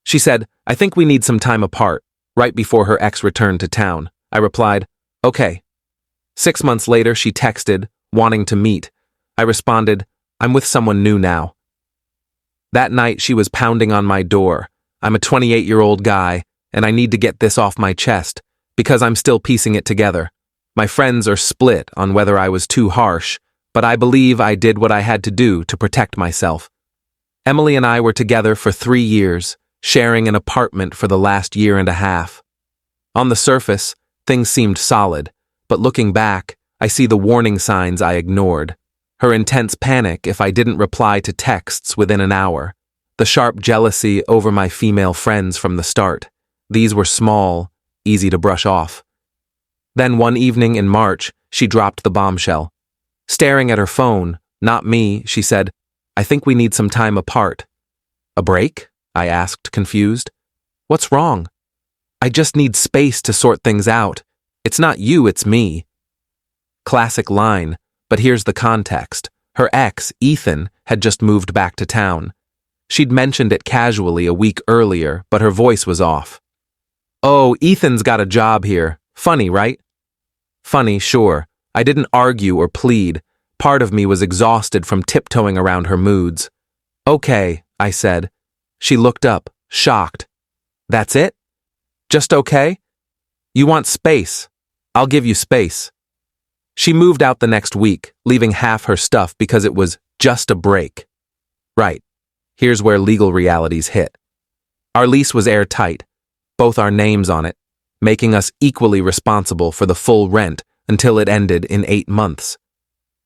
She said, "I think we need some time apart," right before her ex returned to town. I replied, "Okay." 6 months later, she texted, wanting to meet. I responded, "I'm with someone new now." That night, she was pounding on my door. I'm a 28-year-old guy, and I need to get this off my chest, because I'm still piecing it together. My friends are split on whether I was too harsh, but I believe I did what I had to do to protect myself. Emily and I were together for 3 years, sharing an apartment for the last year and a half. On the surface, things seemed solid, but looking back, I see the warning signs I ignored. Her intense panic if I didn't reply to texts within an hour. The sharp jealousy over my female friends from the start. These were small, easy to brush off. Then one evening in March, she dropped the bombshell. Staring at her phone, not me, she said, "I think we need some time apart." "A break?" I asked, confused. "What's wrong?" "I just need space to sort things out. It's not you, it's me." Classic line, but here's the context. Her ex, Ethan, had just moved back to town. She'd mentioned it casually a week earlier, but her voice was off. "Oh, Ethan's got a job here. Funny, right?" Funny, sure. I didn't argue or plead. Part of me was exhausted from tiptoeing around her moods. "Okay," I said. She looked up, shocked. "That's it? Just okay? You want space? I'll give you space." She moved out the next week, leaving half her stuff because it was just a break. Right. Here's where legal realities hit. Our lease was airtight, both our names on it, making us equally responsible for the full rent until it ended in 8 months.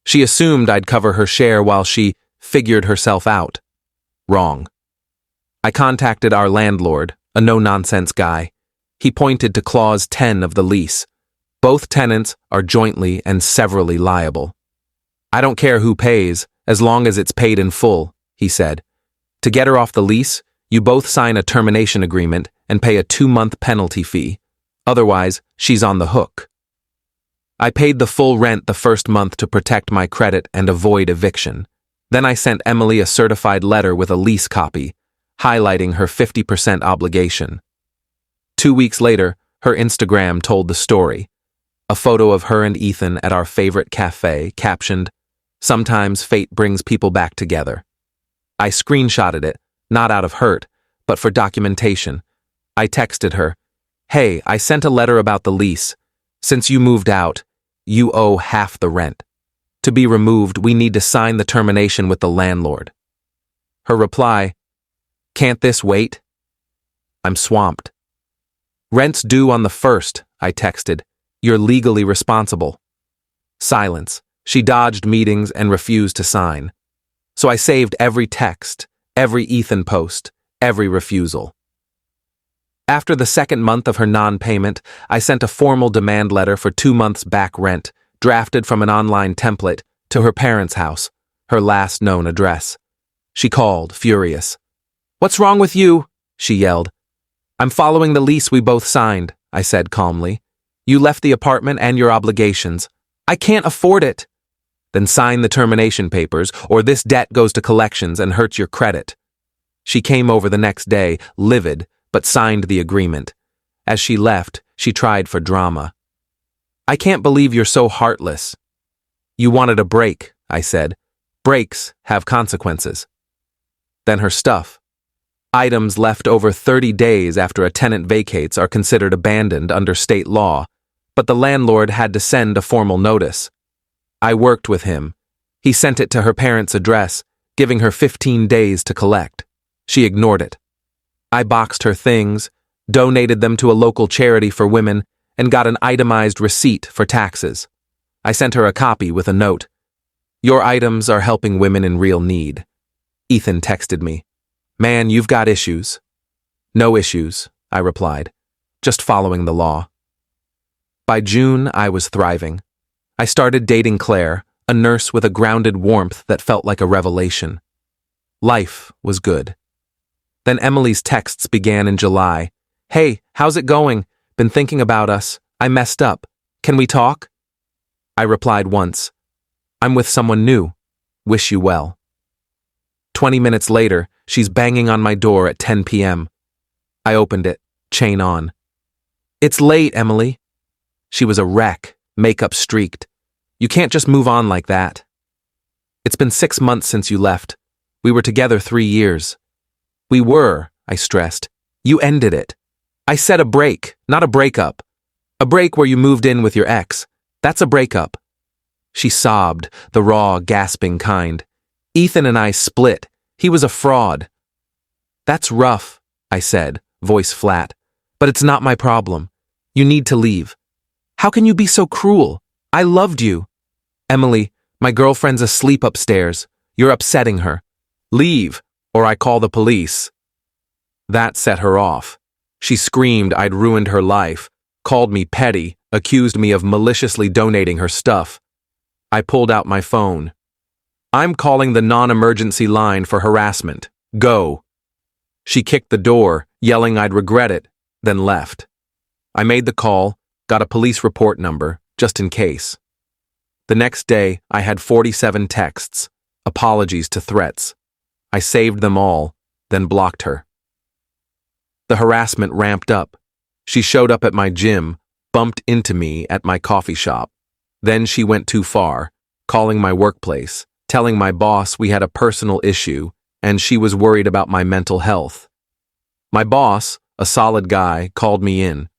She assumed I'd cover her share while she figured herself out. Wrong. I contacted our landlord, a no-nonsense guy. He pointed to Clause 10 of the lease. Both tenants are jointly and severally liable. "I don't care who pays, as long as it's paid in full," he said. "To get her off the lease, you both sign a termination agreement and pay a 2-month penalty fee. Otherwise, she's on the hook." I paid the full rent the first month to protect my credit and avoid eviction. Then I sent Emily a certified letter with a lease copy, highlighting her 50% obligation. 2 weeks later, her Instagram told the story. A photo of her and Ethan at our favorite cafe, captioned, "Sometimes fate brings people back together." I screenshotted it, not out of hurt, but for documentation. I texted her, "Hey, I sent a letter about the lease. Since you moved out, you owe half the rent. To be removed, we need to sign the termination with the landlord." Her reply, "Can't this wait?" I'm swamped. "Rent's due on the 1st, I texted. "You're legally responsible." Silence. She dodged meetings and refused to sign. So I saved every text, every Ethan post, every refusal. After the 2nd month of her non-payment, I sent a formal demand letter for 2 months back rent, drafted from an online template, to her parents' house, her last known address. She called, furious. "What's wrong with you?" she yelled. "I'm following the lease we both signed," I said calmly. "You left the apartment and your obligations. I can't afford it." "Then sign the termination papers, or this debt goes to collections and hurts your credit." She came over the next day, livid, but signed the agreement. As she left, she tried for drama. "I can't believe you're so heartless." "You wanted a break," I said. "Breaks have consequences." Then her stuff. Items left over 30 days after a tenant vacates are considered abandoned under state law, but the landlord had to send a formal notice. I worked with him. He sent it to her parents' address, giving her 15 days to collect. She ignored it. I boxed her things, donated them to a local charity for women, and got an itemized receipt for taxes. I sent her a copy with a note. "Your items are helping women in real need." Ethan texted me. "Man, you've got issues." "No issues," I replied. "Just following the law." By June, I was thriving. I started dating Claire, a nurse with a grounded warmth that felt like a revelation. Life was good. Then Emily's texts began in July. "Hey, how's it going? Been thinking about us. I messed up. Can we talk?" I replied once. "I'm with someone new. Wish you well." 20 minutes later, she's banging on my door at 10 p.m. I opened it, chain on. It's late, Emily. She was a wreck, makeup streaked. You can't just move on like that. It's been 6 months since you left. We were together 3 years. We were, I stressed. You ended it. I said a break, not a breakup. A break where you moved in with your ex. That's a breakup. She sobbed, the raw, gasping kind. Ethan and I split. He was a fraud. That's rough, I said, voice flat. But it's not my problem. You need to leave. How can you be so cruel? I loved you. Emily, my girlfriend's asleep upstairs. You're upsetting her. Leave, or I call the police. That set her off. She screamed I'd ruined her life, called me petty, accused me of maliciously donating her stuff. I pulled out my phone. I'm calling the non-emergency line for harassment. Go. She kicked the door, yelling I'd regret it, then left. I made the call, got a police report number, just in case. The next day, I had 47 texts, apologies to threats. I saved them all, then blocked her. The harassment ramped up. She showed up at my gym, bumped into me at my coffee shop. Then she went too far, calling my workplace, telling my boss we had a personal issue, and she was worried about my mental health. My boss, a solid guy, called me in.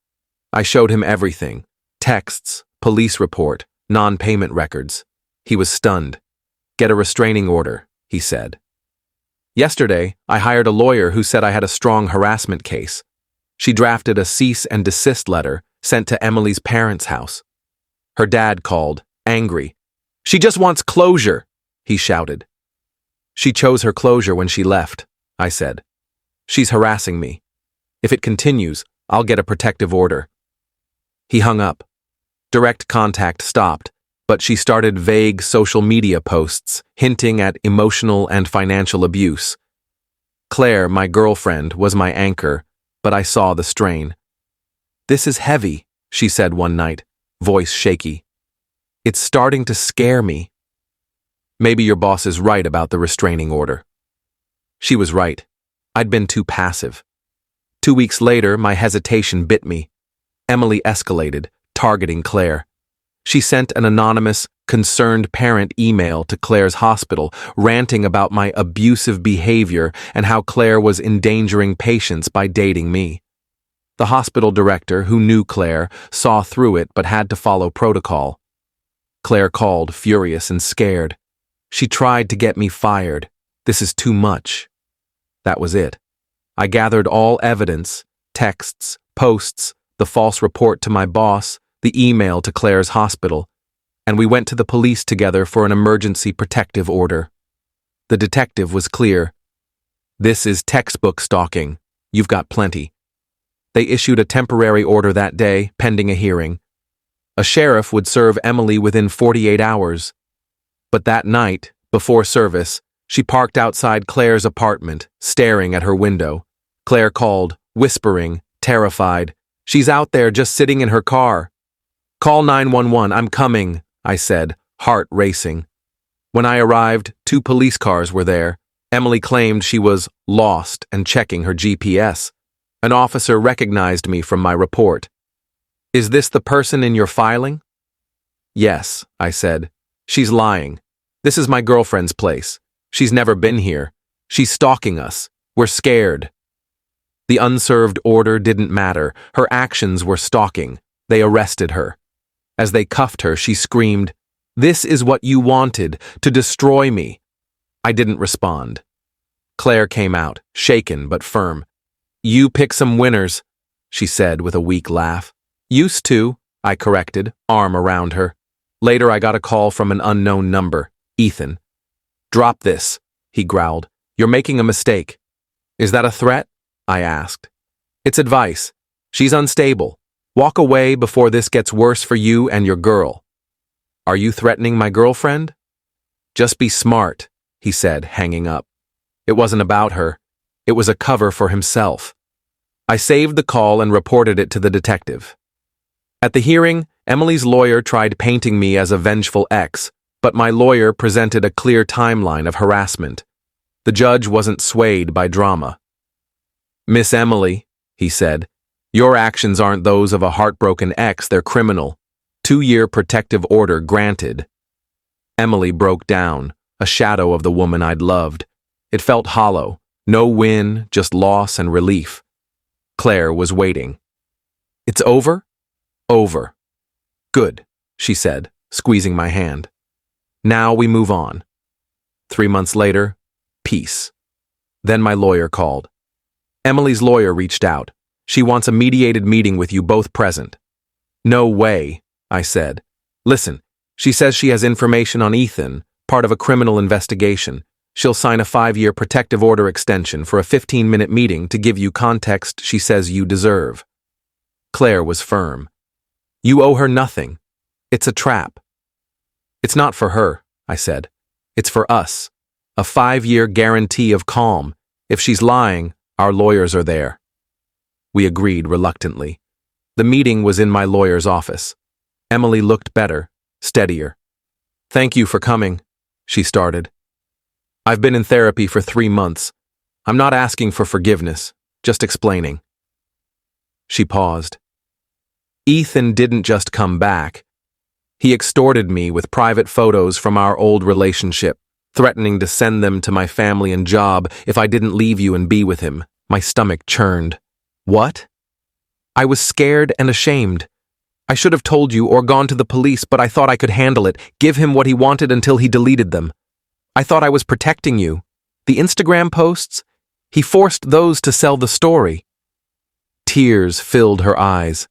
I showed him everything: texts, police report, non-payment records. He was stunned. Get a restraining order, he said. Yesterday, I hired a lawyer who said I had a strong harassment case. She drafted a cease and desist letter sent to Emily's parents' house. Her dad called, angry. She just wants closure, he shouted. She chose her closure when she left, I said. She's harassing me. If it continues, I'll get a protective order. He hung up. Direct contact stopped, but she started vague social media posts hinting at emotional and financial abuse. Claire, my girlfriend, was my anchor, but I saw the strain. This is heavy, she said one night, voice shaky. It's starting to scare me. Maybe your boss is right about the restraining order. She was right. I'd been too passive. 2 weeks later, my hesitation bit me. Emily escalated, targeting Claire. She sent an anonymous, concerned parent email to Claire's hospital, ranting about my abusive behavior and how Claire was endangering patients by dating me. The hospital director, who knew Claire, saw through it but had to follow protocol. Claire called, furious and scared. She tried to get me fired. This is too much. That was it. I gathered all evidence, texts, posts, the false report to my boss, the email to Claire's hospital, and we went to the police together for an emergency protective order. The detective was clear. This is textbook stalking. You've got plenty. They issued a temporary order that day, pending a hearing. A sheriff would serve Emily within 48 hours. But that night, before service, she parked outside Claire's apartment, staring at her window. Claire called, whispering, terrified. She's out there just sitting in her car. Call 911, I'm coming, I said, heart racing. When I arrived, 2 police cars were there. Emily claimed she was lost and checking her GPS. An officer recognized me from my report. Is this the person in your filing? Yes, I said. She's lying. This is my girlfriend's place. She's never been here. She's stalking us. We're scared. The unserved order didn't matter. Her actions were stalking. They arrested her. As they cuffed her, she screamed, "This is what you wanted, to destroy me." I didn't respond. Claire came out, shaken but firm. You pick some winners, she said with a weak laugh. Used to, I corrected, arm around her. Later I got a call from an unknown number, Ethan. Drop this, he growled. You're making a mistake. Is that a threat? I asked. It's advice. She's unstable. Walk away before this gets worse for you and your girl. Are you threatening my girlfriend? Just be smart, he said, hanging up. It wasn't about her. It was a cover for himself. I saved the call and reported it to the detective. At the hearing, Emily's lawyer tried painting me as a vengeful ex, but my lawyer presented a clear timeline of harassment. The judge wasn't swayed by drama. Miss Emily, he said. Your actions aren't those of a heartbroken ex, they're criminal. 2-year protective order granted. Emily broke down, a shadow of the woman I'd loved. It felt hollow. No win, just loss and relief. Claire was waiting. It's over? Over. Good, she said, squeezing my hand. Now we move on. 3 months later, peace. Then my lawyer called. Emily's lawyer reached out. She wants a mediated meeting with you both present. No way, I said. Listen, she says she has information on Ethan, part of a criminal investigation. She'll sign a 5-year protective order extension for a 15-minute meeting to give you context she says you deserve. Claire was firm. You owe her nothing. It's a trap. It's not for her, I said. It's for us. A 5-year guarantee of calm. If she's lying, our lawyers are there. We agreed reluctantly. The meeting was in my lawyer's office. Emily looked better, steadier. Thank you for coming, she started. I've been in therapy for 3 months. I'm not asking for forgiveness, just explaining. She paused. Ethan didn't just come back. He extorted me with private photos from our old relationship, threatening to send them to my family and job if I didn't leave you and be with him. My stomach churned. What? I was scared and ashamed. I should have told you or gone to the police, but I thought I could handle it, give him what he wanted until he deleted them. I thought I was protecting you. The Instagram posts? He forced those to sell the story. Tears filled her eyes.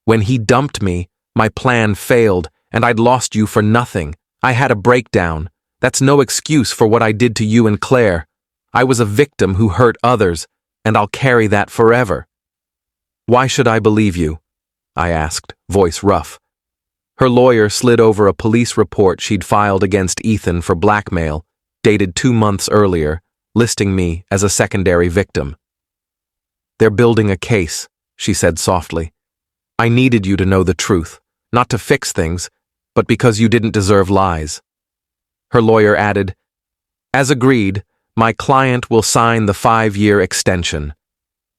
When he dumped me, my plan failed, and I'd lost you for nothing. I had a breakdown. That's no excuse for what I did to you and Claire. I was a victim who hurt others, and I'll carry that forever. Why should I believe you? I asked, voice rough. Her lawyer slid over a police report she'd filed against Ethan for blackmail, dated 2 months earlier, listing me as a secondary victim. They're building a case, she said softly. I needed you to know the truth, not to fix things, but because you didn't deserve lies. Her lawyer added, As agreed, my client will sign the 5-year extension.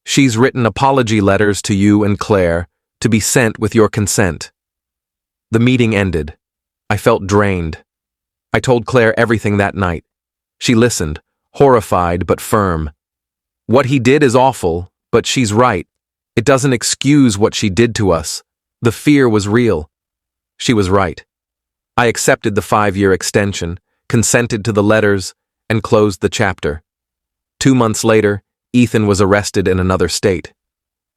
She's written apology letters to you and Claire to be sent with your consent. The meeting ended. I felt drained. I told Claire everything that night. She listened, horrified but firm. What he did is awful, but she's right. It doesn't excuse what she did to us. The fear was real. She was right. I accepted the 5-year extension, consented to the letters, and closed the chapter. 2 months later, Ethan was arrested in another state.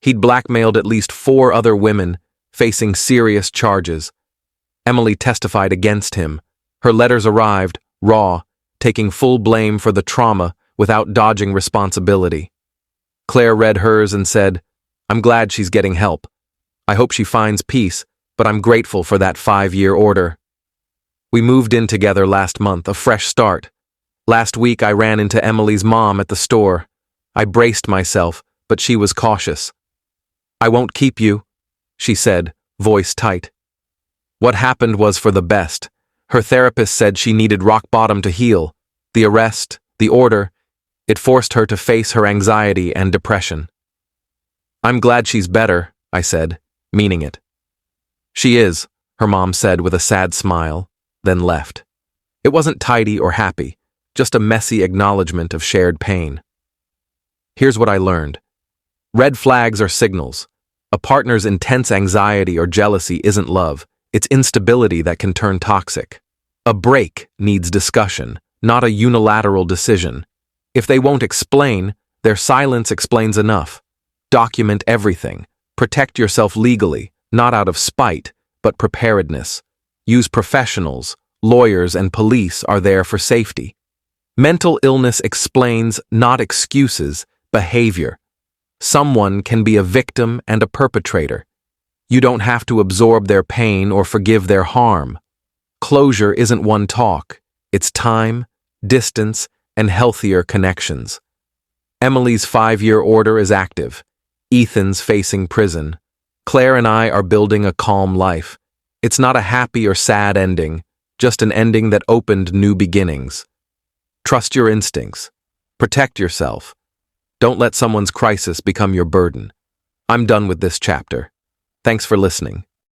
He'd blackmailed at least 4 other women, facing serious charges. Emily testified against him. Her letters arrived, raw, taking full blame for the trauma without dodging responsibility. Claire read hers and said, I'm glad she's getting help. I hope she finds peace, but I'm grateful for that 5-year order. We moved in together last month, a fresh start. Last week I ran into Emily's mom at the store. I braced myself, but she was cautious. I won't keep you, she said, voice tight. What happened was for the best. Her therapist said she needed rock bottom to heal. The arrest, the order, it forced her to face her anxiety and depression. I'm glad she's better, I said, meaning it. She is, her mom said with a sad smile, then left. It wasn't tidy or happy, just a messy acknowledgement of shared pain. Here's what I learned. Red flags are signals. A partner's intense anxiety or jealousy isn't love. It's instability that can turn toxic. A break needs discussion, not a unilateral decision. If they won't explain, their silence explains enough. Document everything. Protect yourself legally, not out of spite, but preparedness. Use professionals. Lawyers and police are there for safety. Mental illness explains, not excuses, behavior. Someone can be a victim and a perpetrator. You don't have to absorb their pain or forgive their harm. Closure isn't one talk. It's time, distance, and healthier connections. Emily's 5-year order is active. Ethan's facing prison. Claire and I are building a calm life. It's not a happy or sad ending, just an ending that opened new beginnings. Trust your instincts. Protect yourself. Don't let someone's crisis become your burden. I'm done with this chapter. Thanks for listening.